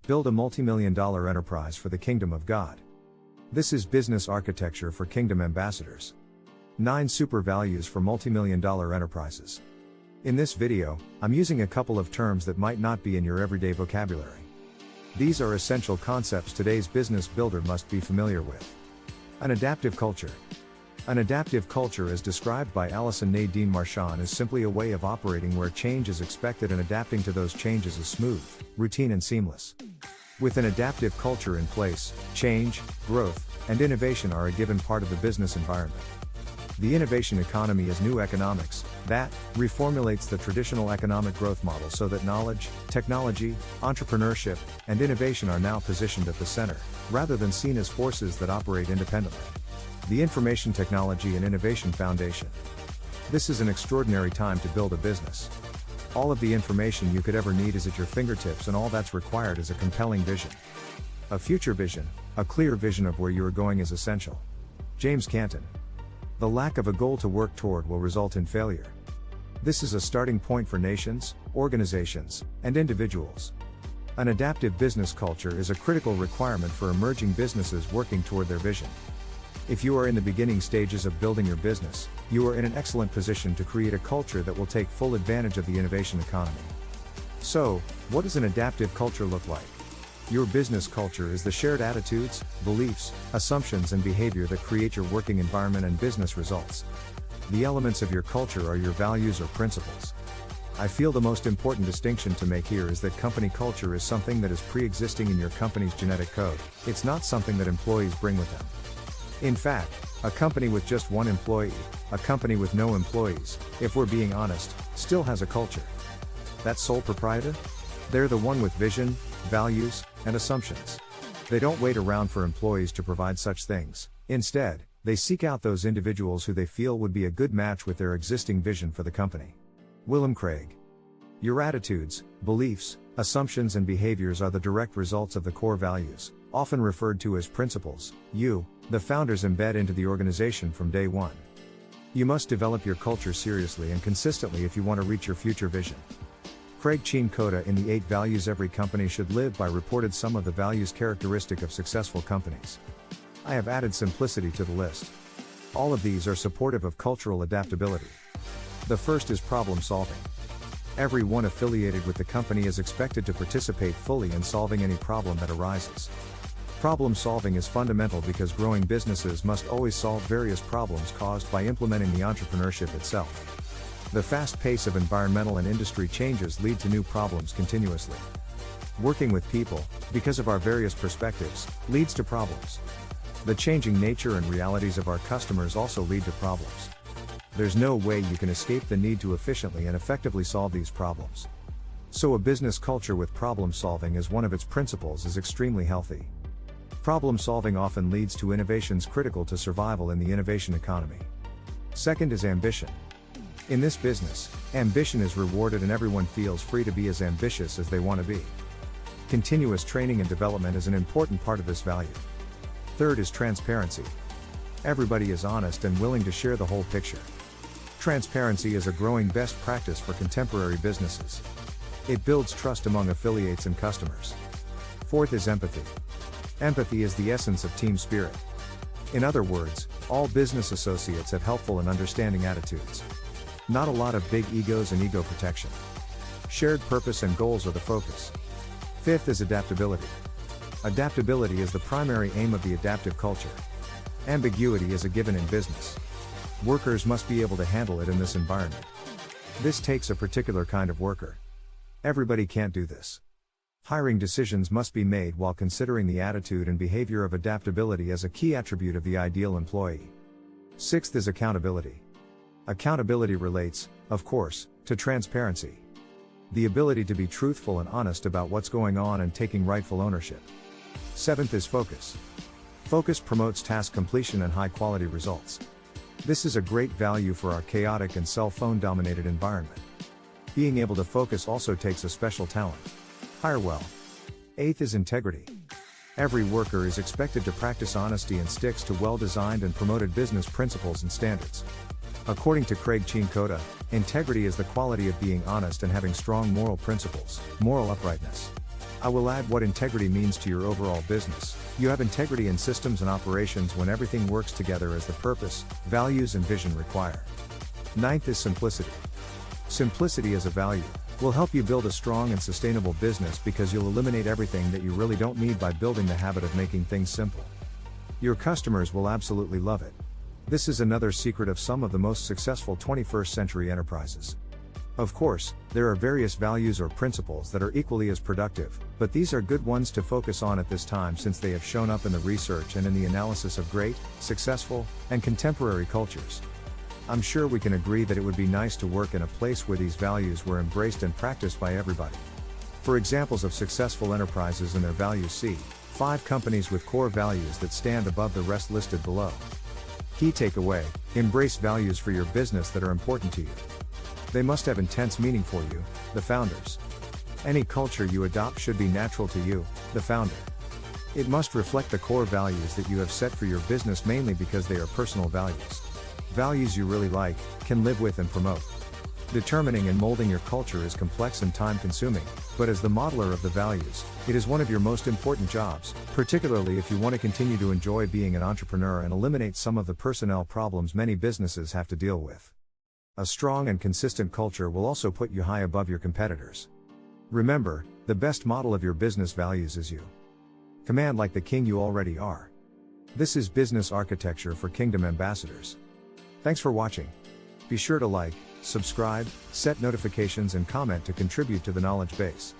Build a multi-million-dollar enterprise for the kingdom of God. This is business architecture for kingdom ambassadors. 9 super values for multi-million-dollar enterprises. In this video, I'm using a couple of terms that might not be in your everyday vocabulary. These are essential concepts today's business builder must be familiar with. An adaptive culture. An adaptive culture, as described by Allison Nadine Marchand, is simply a way of operating where change is expected and adapting to those changes is smooth, routine and seamless. With an adaptive culture in place, change, growth, and innovation are a given part of the business environment. The innovation economy is new economics that reformulates the traditional economic growth model so that knowledge, technology, entrepreneurship, and innovation are now positioned at the center, rather than seen as forces that operate independently. The Information Technology and Innovation Foundation. This is an extraordinary time to build a business. All of the information you could ever need is at your fingertips, and all that's required is a compelling vision. A future vision, a clear vision of where you are going, is essential. James Canton. The lack of a goal to work toward will result in failure. This is a starting point for nations, organizations, and individuals. An adaptive business culture is a critical requirement for emerging businesses working toward their vision. If you are in the beginning stages of building your business, you are in an excellent position to create a culture that will take full advantage of the innovation economy. So, what does an adaptive culture look like? Your business culture is the shared attitudes, beliefs, assumptions and behavior that create your working environment and business results. The elements of your culture are your values or principles. I feel the most important distinction to make here is that company culture is something that is pre-existing in your company's genetic code. It's not something that employees bring with them. In fact, a company with just one employee, a company with no employees, if we're being honest, still has a culture. That sole proprietor? They're the one with vision, values, and assumptions. They don't wait around for employees to provide such things. Instead, they seek out those individuals who they feel would be a good match with their existing vision for the company. William Craig. Your attitudes, beliefs, assumptions and behaviors are the direct results of the core values, often referred to as principles, you, the founders, embed into the organization from day one. You must develop your culture seriously and consistently if you want to reach your future vision. Craig Chin-Koda in the 8 values every company should live by reported some of the values characteristic of successful companies. I have added simplicity to the list. All of these are supportive of cultural adaptability. The first is problem solving. Everyone affiliated with the company is expected to participate fully in solving any problem that arises. Problem solving is fundamental because growing businesses must always solve various problems caused by implementing the entrepreneurship itself. The fast pace of environmental and industry changes lead to new problems continuously. Working with people, because of our various perspectives, leads to problems. The changing nature and realities of our customers also lead to problems. There's no way you can escape the need to efficiently and effectively solve these problems. So a business culture with problem solving as one of its principles is extremely healthy. Problem solving often leads to innovations critical to survival in the innovation economy. Second is ambition. In this business, ambition is rewarded and everyone feels free to be as ambitious as they want to be. Continuous training and development is an important part of this value. Third is transparency. Everybody is honest and willing to share the whole picture. Transparency is a growing best practice for contemporary businesses. It builds trust among affiliates and customers. Fourth is empathy. Empathy is the essence of team spirit. In other words, all business associates have helpful and understanding attitudes. Not a lot of big egos and ego protection. Shared purpose and goals are the focus. Fifth is adaptability. Adaptability is the primary aim of the adaptive culture. Ambiguity is a given in business. Workers must be able to handle it in this environment. This takes a particular kind of worker. Everybody can't do this. Hiring decisions must be made while considering the attitude and behavior of adaptability as a key attribute of the ideal employee. Sixth is accountability. Accountability relates, of course, to transparency. The ability to be truthful and honest about what's going on and taking rightful ownership. Seventh is focus. Focus promotes task completion and high-quality results. This is a great value for our chaotic and cell phone-dominated environment. Being able to focus also takes a special talent. Hire well. Eighth is integrity. Every worker is expected to practice honesty and sticks to well-designed and promoted business principles and standards. According to Craig Chin-Koda, integrity is the quality of being honest and having strong moral principles, moral uprightness. I will add what integrity means to your overall business. You have integrity in systems and operations when everything works together as the purpose, values and vision require. Ninth is simplicity. Simplicity as a value will help you build a strong and sustainable business because you'll eliminate everything that you really don't need by building the habit of making things simple. Your customers will absolutely love it. This is another secret of some of the most successful 21st century enterprises. Of course, there are various values or principles that are equally as productive, but these are good ones to focus on at this time since they have shown up in the research and in the analysis of great, successful, and contemporary cultures. I'm sure we can agree that it would be nice to work in a place where these values were embraced and practiced by everybody. For examples of successful enterprises and their values, see 5 companies with core values that stand above the rest listed below. Key takeaway: embrace values for your business that are important to you. They must have intense meaning for you, the founders. Any culture you adopt should be natural to you, the founder. It must reflect the core values that you have set for your business, mainly because they are personal values. Values you really like, can live with and promote. Determining and molding your culture is complex and time-consuming, but as the modeler of the values, it is one of your most important jobs, particularly if you want to continue to enjoy being an entrepreneur and eliminate some of the personnel problems many businesses have to deal with. A strong and consistent culture will also put you high above your competitors. Remember, the best model of your business values is you. Command like the king you already are. This is Business Architecture for Kingdom Ambassadors. Thanks for watching. Be sure to like, subscribe, set notifications and comment to contribute to the knowledge base.